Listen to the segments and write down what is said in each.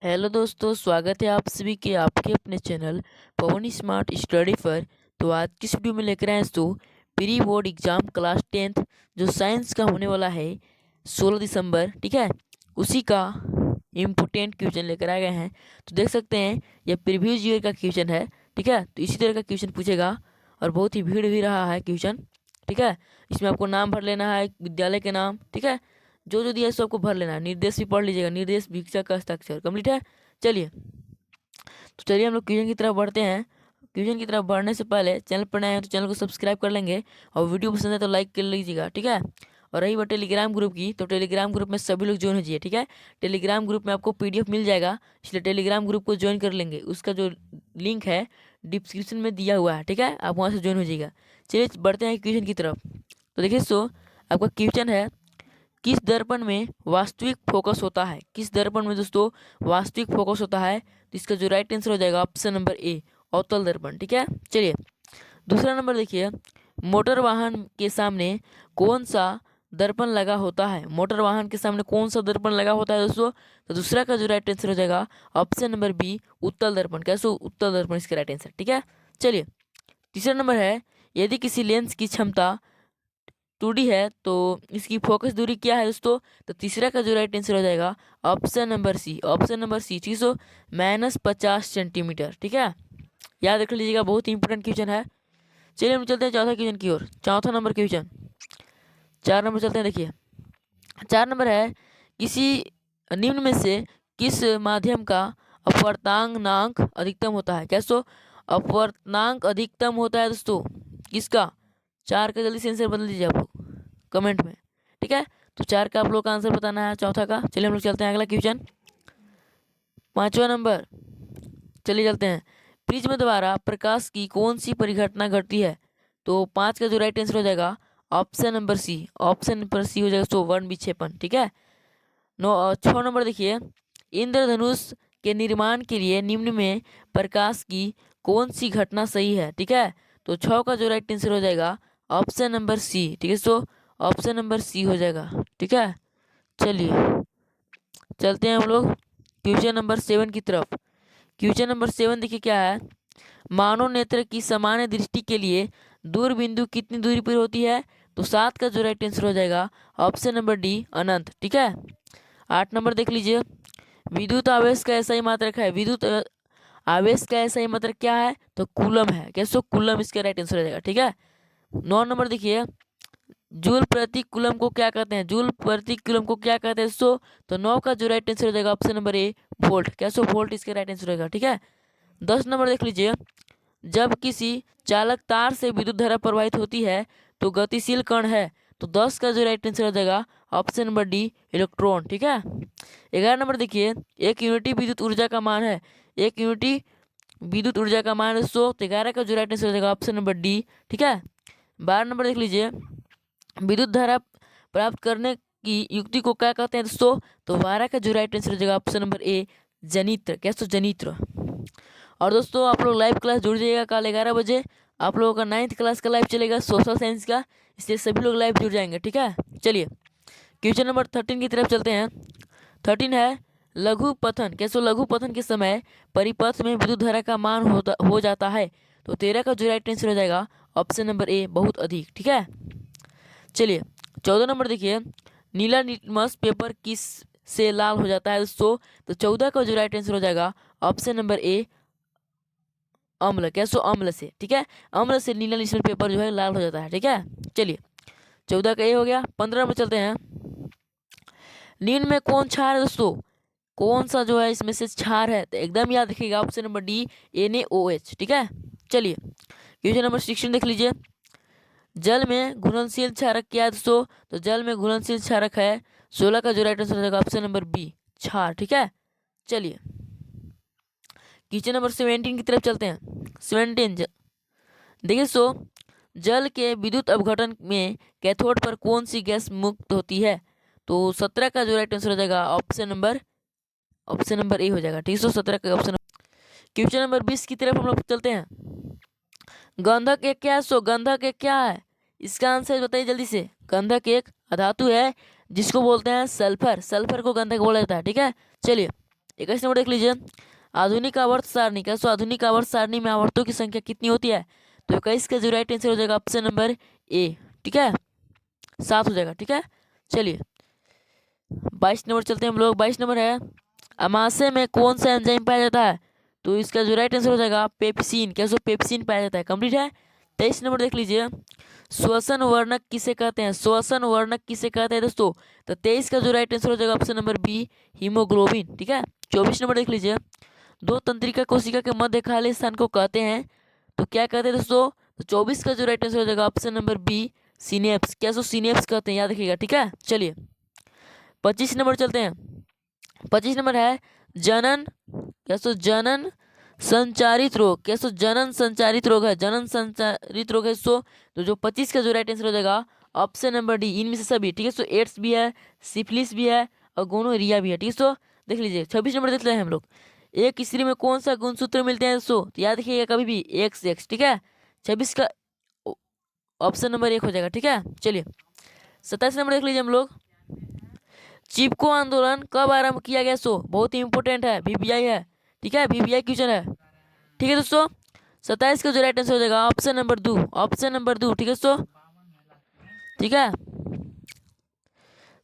Hello दोस्तों, स्वागत है आप सभी के आपके अपने चैनल पवन स्मार्ट स्टडी पर। तो आज किस वीडियो में लेकर आए हैं pre board exam class 10th जो साइंस का होने वाला है 16 दिसंबर, ठीक है। उसी का इम्पोर्टेंट क्वेश्चन लेकर आ गए हैं। तो देख सकते हैं यह प्रीवियस ईयर का क्वेश्चन है, ठीक है। तो इसी तरह का क्वेश्चन पूछेगा और बहुत ही भीड़ भी रहा है क्वेश्चन, ठीक है। इसमें आपको नाम भर लेना है, विद्यालय के नाम, ठीक है। जो जो दिया है सबको भर लेना है। निर्देश भी पढ़ लीजिएगा, निर्देश भिक्षा का हस्ताक्षर कंप्लीट है। चलिए, तो चलिए हम लोग क्वेश्चन की तरफ बढ़ते हैं। क्वेश्चन की तरफ बढ़ने से पहले चैनल पर नए हैं तो चैनल को सब्सक्राइब कर लेंगे और वीडियो पसंद है तो लाइक कर लीजिएगा, ठीक है। और रही बात टेलीग्राम ग्रुप की, तो टेलीग्राम ग्रुप में सभी लोग ज्वाइन हो जाइए, ठीक है। टेलीग्राम ग्रुप में आपको पीडीएफ मिल जाएगा, इसलिए टेलीग्राम ग्रुप को ज्वाइन कर लेंगे। उसका जो लिंक है डिस्क्रिप्शन में दिया हुआ है, ठीक है। आप वहाँ से ज्वाइन हो जाइएगा। चलिए बढ़ते हैं क्वेश्चन की तरफ। तो देखिए आपका क्वेश्चन है, किस दर्पण में वास्तविक फोकस होता है? किस दर्पण में दोस्तों वास्तविक फोकस होता है? तो इसका जो राइट आंसर हो जाएगा ऑप्शन नंबर ए, अवतल दर्पण, ठीक है। चलिए दूसरा नंबर देखिए, मोटर वाहन के सामने कौन सा दर्पण लगा होता है? मोटर वाहन के सामने कौन सा दर्पण लगा होता है दोस्तों? तो दूसरा का जो राइट आंसर हो जाएगा ऑप्शन नंबर बी, उत्तल दर्पण। कैसे? उत्तल दर्पण इसका राइट आंसर, ठीक है। चलिए तीसरा नंबर है, यदि किसी लेंस की क्षमता 2D है तो इसकी फोकस दूरी क्या है दोस्तों? तो तीसरा का जो राइट आंसर हो जाएगा option number C, option number C, ठीक है। -50 सेंटीमीटर, ठीक है। याद रख लीजिएगा, बहुत ही इंपॉर्टेंट क्वेश्चन है। चलिए हम चलते हैं चौथा क्वेश्चन की ओर। चौथा नंबर क्वेश्चन, 4 नंबर चलते हैं। देखिए 4 नंबर है, किसी निम्न में से किस माध्यम का अपवर्तनांक अधिकतम होता है? कैसो अपवर्तनांक अधिकतम होता है दोस्तों किसका? 4 का जल्दी से आंसर बदल दीजिए आप लोग कमेंट में, ठीक है। तो 4 का आप लोग का आंसर बताना है, चौथा का। चलिए हम लोग चलते हैं अगला क्वेश्चन, 5वां नंबर। चलिए चलते हैं, प्रिज्म द्वारा प्रकाश की कौन सी परिघटना घटती है? तो 5 का जो राइट आंसर हो जाएगा option number C, option number C हो जाएगा। वर्ण विक्षेपण, ठीक है। 6 नंबर देखिए, इंद्रधनुष के निर्माण के लिए निम्न में प्रकाश की कौन सी घटना सही है? ठीक है। तो 6 का जो राइट आंसर हो जाएगा ऑप्शन नंबर सी, ठीक है। ऑप्शन नंबर सी हो जाएगा, ठीक है। चलिए चलते हैं हम लोग क्वेश्चन नंबर 7 की तरफ। क्वेश्चन नंबर 7 देखिए क्या है, मानव नेत्र की सामान्य दृष्टि के लिए दूर बिंदु कितनी दूरी पर होती है? तो 7 का जो राइट आंसर हो जाएगा ऑप्शन नंबर डी, अनंत, ठीक है। 8 नंबर देख लीजिए, विद्युत आवेश का ऐसा ही मात्रक है। विद्युत आवेश का ऐसा ही मात्रक क्या है? तो कूलम है। कैसे? कूलम इसका राइट आंसर हो जाएगा, ठीक है। 9 नंबर देखिए, जूल प्रति कूलम को क्या कहते हैं? जूल प्रति कूलम को क्या कहते हैं तो 9 का जो राइट आंसर हो जाएगा ऑप्शन नंबर ए, वोल्ट। कैसे? वोल्ट इसका राइट आंसर होगा, ठीक है। 10 नंबर देख लीजिए, जब किसी चालक तार से विद्युत धारा प्रवाहित होती है तो गतिशील कण है। तो 10 का जो राइट आंसर हो जाएगा ऑप्शन नंबर डी, इलेक्ट्रॉन, ठीक है। 11 नंबर देखिए, एक यूनिटी विद्युत ऊर्जा का मान है। एक यूनिटी विद्युत ऊर्जा का मान है 100। तो 11 का जो राइट आंसर हो जाएगा ऑप्शन नंबर डी, ठीक है। 12 नंबर देख लीजिए, विद्युत धारा प्राप्त करने की युक्ति को क्या कहते हैं दोस्तों? तो 12 का जो राइट आंसर हो जाएगा ऑप्शन नंबर ए, जनित्र। कैसे? जनित्र। और दोस्तों आप लोग लाइव क्लास जुड़ जाइएगा कल 11 बजे। आप लोगों का 9th क्लास का लाइव चलेगा सोशल साइंस का, इसलिए सभी लोग लाइव जुड़ जाएंगे, ठीक है। चलिए क्वेश्चन नंबर 13 की तरफ चलते हैं। 13 है, लघु पथन। कैसे? लघु पथन के समय परिपथ में विद्युत धारा का मान हो जाता है। तो 13 का जो राइट आंसर हो जाएगा ऑप्शन नंबर ए, बहुत अधिक, ठीक है। चलिए 14 नंबर देखिए, नीला लिटमस पेपर किस से लाल हो जाता है दोस्तों? तो 14 का जो राइट आंसर हो जाएगा ऑप्शन नंबर ए, अम्ल। कैसे? अम्ल से, ठीक है। अम्ल से नीला लिटमस पेपर जो है लाल हो जाता है, ठीक है। चलिए 14 का ए हो गया। 15 में चलते हैं, निम्न में कौन क्षार है दोस्तों? कौन सा जो है इसमें से क्षार है? तो एकदम याद रखिएगा ऑप्शन नंबर डी, NaOH, ठीक है। चलिए क्वेश्चन नंबर 16 देख लीजिए, जल में घुलनशील क्षारक क्या है दोस्तों? तो जल में घुलनशील क्षारक है 16 का जो राइट आंसर होगा ऑप्शन नंबर बी, क्षार, ठीक है। चलिए क्वेश्चन नंबर 17 की तरफ चलते हैं। 17 देखिए जल के विद्युत अपघटन में कैथोड पर कौन सी गैस मुक्त होती है? तो 17 का जो राइट आंसर हो जाएगा ऑप्शन नंबर ए हो जाएगा, ठीक है। 17 का ऑप्शन। क्वेश्चन नंबर 20 की तरफ हम लोग चलते हैं। गंधक एक क्या है? गंधक एक क्या है? इसका आंसर बताइए जल्दी से। गंधक एक अधातु है जिसको बोलते हैं सल्फर। सल्फर को गंधक बोला जाता है, ठीक है। चलिए 21 नंबर देख लीजिए, आधुनिक आवर्त सारणी। कैसे आधुनिक आवर्त सारणी में आवर्तों की संख्या कितनी होती है? तो 21 का जो राइट आंसर हो जाएगा ऑप्शन नंबर ए। ठीक है, 7 हो जाएगा। ठीक है, चलिए 22 नंबर चलते हैं हम लोग। 22 नंबर है, अमाशय में कौन सा एंजाइम पाया जाता है? तो इसका जो राइट आंसर हो जाएगा पेप्सिन। कैसे पेप्सिन पाया जाता है, कंप्लीट है। 23 नंबर देख लीजिए, श्वसन वर्णक किसे कहते हैं? श्वसन वर्णक किसे कहते हैं दोस्तों? तो 23 का जो राइट आंसर हो जाएगा ऑप्शन नंबर बी, हीमोग्लोबिन। ठीक है, 24 नंबर देख लीजिए, दो तंत्रिका कोशिका के मध्य खाली स्थान को कहते हैं, तो क्या कहते हैं दोस्तों? तो 24 का जो राइट आंसर हो जाएगा ऑप्शन नंबर बी, सिनेप्स। क्या सिनेप्स कहते हैं, याद रखिएगा। ठीक है, चलिए 25 नंबर चलते हैं। 25 नंबर है, जनन। क्या जनन संचारित रोग। क्या जनन संचारित रोग है, जनन संचारित रोग है तो जो 25 का जो राइट आंसर हो जाएगा ऑप्शन नंबर डी, इनमें से सभी। ठीक है, एड्स भी है, सिफिलिस भी है और गोनोरिया भी है। ठीक है, देख लीजिए 26 नंबर देख रहे हैं हम लोग, एक स्त्री में कौन सा गुणसूत्र मिलते हैं दोस्तों? तो याद रखिएगा कभी भी एक्स एक्स। ठीक है, 26 का ऑप्शन नंबर 1 हो जाएगा। ठीक है, चलिए 27 नंबर देख लीजिए हम लोग, चिपको आंदोलन कब आरंभ किया गया? बहुत ही इंपॉर्टेंट है, वीवीआई है। ठीक है, वीवीआई क्वेश्चन है। ठीक है दोस्तों, 27 का जो राइट आंसर हो जाएगा ऑप्शन नंबर 2, ऑप्शन नंबर 2। ठीक है दोस्तों, ठीक है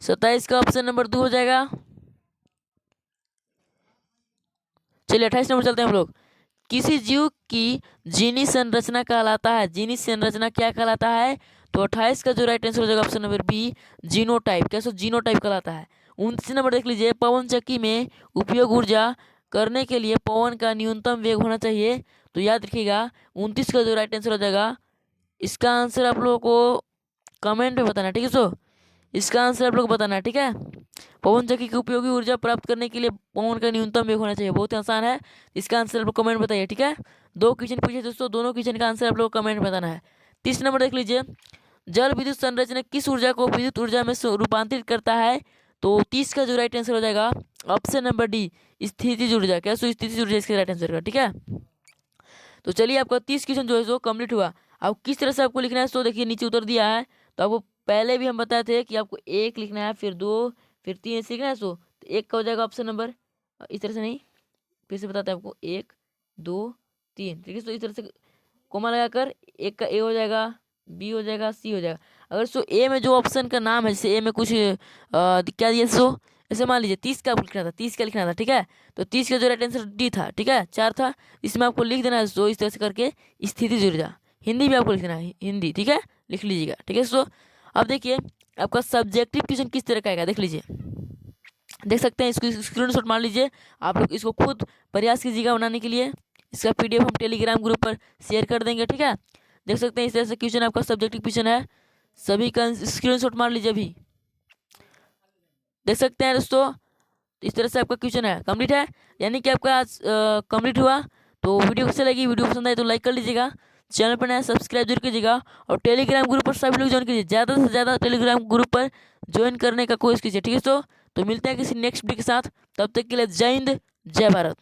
27 का ऑप्शन नंबर 2 हो जाएगा। चलिए 28 नंबर चलते हैं हम लोग, किसी जीव की जीनी संरचना कहलाता है? जीनी संरचना क्या कहलाता है? तो 28 का जो राइट आंसर हो जाएगा ऑप्शन नंबर बी, जीनोटाइप। कैसे जीनोटाइप कहलाता है। 29 नंबर देख लीजिए, पवन चक्की में उपयोग ऊर्जा करने के लिए पवन का न्यूनतम वेग होना चाहिए। तो याद रखिएगा 29 का जो राइट आंसर हो जाएगा, इसका आंसर आप लोगों को कमेंट में बताना। ठीक है, इसका आंसर आप लोग बताना है। ठीक है, पवन चक्की की उपयोगी ऊर्जा प्राप्त करने के लिए पवन का न्यूनतम वेग होना चाहिए। बहुत ही आसान है, इसका आंसर आप लोग कमेंट बताइए। ठीक है, 2 क्वेश्चन पूछे दोस्तों, दोनों क्वेश्चन का आंसर आप लोग कमेंट बताना है। 30 नंबर देख लीजिए, जल विद्युत संरचना किस ऊर्जा को विद्युत ऊर्जा में रूपांतरित करता है? तो 30 का जो राइट आंसर हो जाएगा ऑप्शन नंबर डी, स्थितिज ऊर्जा। क्या स्थितिज ऊर्जा इसका राइट आंसर का। ठीक है, तो चलिए आपका 30 क्वेश्चन जो है सो कंप्लीट हुआ। अब किस तरह से आपको लिखना है सो देखिए नीचे उतर दिया है। तो आपको पहले भी हम बताए थे कि आपको 1 लिखना है, फिर 2, फिर 3 ऐसे लिखना है। सो तो 1 का हो जाएगा ऑप्शन नंबर, इस तरह से नहीं, फिर से बताते हैं आपको, 1 2 3। ठीक है, तो इस तरह से कोमा लगाकर 1 का ए हो जाएगा, बी हो जाएगा, सी हो जाएगा। अगर सो ए में जो ऑप्शन का नाम है, जैसे ए में कुछ क्या दिया सो, ऐसे मान लीजिए 30 का लिखना था, 30 का लिखना था। ठीक है, तो 30 का जो राइट आंसर डी था। ठीक है, 4 था, इसमें आपको लिख देना है सो इस तरह से करके, स्थितिज ऊर्जा। हिंदी भी आपको लिखना है, हिंदी। ठीक है, लिख लीजिएगा। ठीक है, सो अब देखिए आपका सब्जेक्टिव क्वेश्चन किस तरह का आएगा, देख लीजिए, देख सकते हैं। इसको स्क्रीनशॉट मार लीजिए, आप लोग इसको खुद प्रयास कीजिएगा बनाने के लिए। इसका पीडीएफ हम टेलीग्राम ग्रुप पर शेयर कर देंगे। ठीक है, देख सकते हैं इस तरह से क्वेश्चन आपका सब्जेक्टिव क्वेश्चन है, सभी का स्क्रीनशॉट मार लीजिए अभी। देख सकते हैं दोस्तों, इस तरह से आपका क्वेश्चन है, कंप्लीट है, यानी कि आपका आज कंप्लीट हुआ। तो वीडियो कैसे लगी, वीडियो पसंद आए तो लाइक कर लीजिएगा, चैनल पर नया सब्सक्राइब जरूर कीजिएगा, और टेलीग्राम ग्रुप पर सभी लोग ज्वाइन कीजिए, ज़्यादा से ज़्यादा टेलीग्राम ग्रुप पर ज्वाइन करने का कोशिश कीजिए। ठीक है, तो मिलते हैं किसी नेक्स्ट वीडियो के साथ, तब तक के लिए जय हिंद, जय भारत।